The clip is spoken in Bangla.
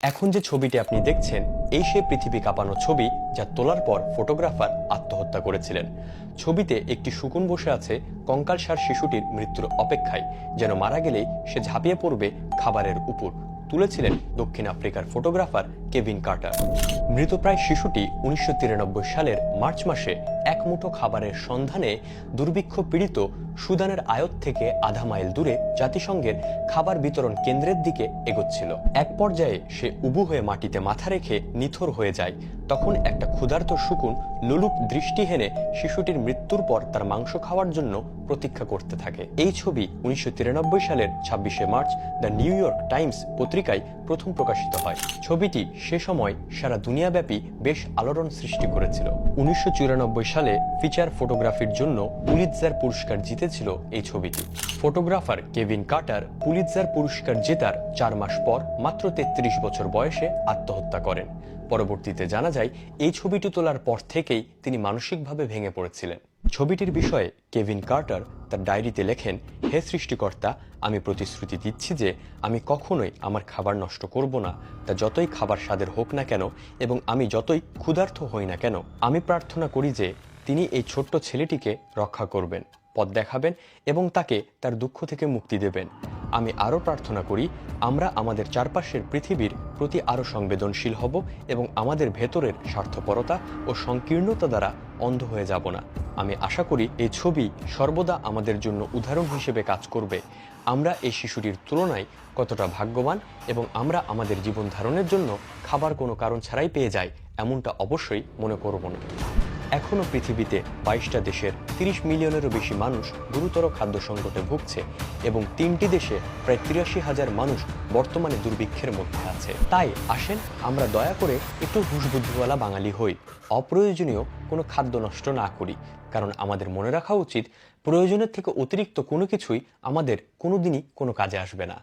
এখন যে ছবিটি আপনি দেখছেন এই সেই পৃথিবী কাঁপানো ছবি যা তোলার পর ফটোগ্রাফার আত্মহত্যা করেছিলেন। ছবিতে একটি শকুন বসে আছে কঙ্কালসার শিশুটির মৃত্যুর অপেক্ষায়, যেন মারা গেলেই সে ঝাঁপিয়ে পড়বে খাবারের উপর। তুলেছিলেন দক্ষিণ আফ্রিকার ফটোগ্রাফার কেভিন কার্টার। মৃতপ্রায় শিশুটি 1993 সালের মার্চ মাসে এক মুঠো খাবারের সন্ধানে দুর্ভিক্ষ পীড়িত সুদানের আয়ত থেকে আধা মাইল দূরে জাতিসংঘের খাবার বিতরণ কেন্দ্রের দিকে এগোচ্ছিল। এক পর্যায়ে সে উবু হয়ে মাটিতে মাথা রেখে নিথর হয়ে যায়। তখন একটা ক্ষুধার্ত শকুন লোলুপ দৃষ্টি হেনে শিশুটির মৃত্যুর পর তার মাংস খাওয়ার জন্য প্রতীক্ষা করতে থাকে। এই ছবি 1993 সালের 26শে March the New York Times পত্রিকায় প্রথম প্রকাশিত হয়। ছবিটি সে সময় সারা দুনিয়াব্যাপী বেশ আলোড়ন সৃষ্টি করেছিল। 1994 সালে ফিচার ফটোগ্রাফির জন্য পুলিৎজার পুরস্কার জিতেছিল এই ছবিটি। ফটোগ্রাফার কেভিন কার্টার পুলিৎজার পুরস্কার জেতার 4 মাস পর মাত্র 33 বছর বয়সে আত্মহত্যা করেন। পরবর্তীতে জানা যায় এই ছবিটি তোলার পর থেকেই তিনি মানসিকভাবে ভেঙে পড়েছিলেন। ছবিটির বিষয়ে কেভিন কার্টার তার ডায়েরিতে লেখেন, হে সৃষ্টিকর্তা, আমি প্রতিশ্রুতি দিচ্ছি যে আমি কখনোই আমার খাবার নষ্ট করব না, তা যতই খাবার স্বাদের হোক না কেন এবং আমি যতই ক্ষুধার্ত হই না কেন। আমি প্রার্থনা করি যে তিনি এই ছোট্ট ছেলেটিকে রক্ষা করবেন, পথ দেখাবেন এবং তাকে তার দুঃখ থেকে মুক্তি দেবেন। আমি আরও প্রার্থনা করি আমরা আমাদের চারপাশের পৃথিবীর প্রতি আরও সংবেদনশীল হব এবং আমাদের ভেতরের স্বার্থপরতা ও সংকীর্ণতা দ্বারা অন্ধ হয়ে যাব না। আমি আশা করি এই ছবি সর্বদা আমাদের জন্য উদাহরণ হিসেবে কাজ করবে। আমরা এই শিশুটির তুলনায় কতটা ভাগ্যবান এবং আমরা আমাদের জীবন ধারণের জন্য খাবার কোনো কারণ ছাড়াই পেয়ে যাই এমনটা অবশ্যই মনে করব না। এখনও পৃথিবীতে 22টা দেশের 30 মিলিয়নেরও বেশি মানুষ গুরুতর খাদ্য সংকটে ভুগছে এবং 3টি দেশে প্রায় 83,000 মানুষ বর্তমানে দুর্ভিক্ষের মধ্যে আছে। তাই আসেন আমরা দয়া করে একটু হুঁশবুদ্ধিওয়ালা বাঙালি হই, অপ্রয়োজনীয় কোনো খাদ্য নষ্ট না করি। কারণ আমাদের মনে রাখা উচিত প্রয়োজনের থেকে অতিরিক্ত কোনো কিছুই আমাদের কোনোদিনই কোনো কাজে আসবে না।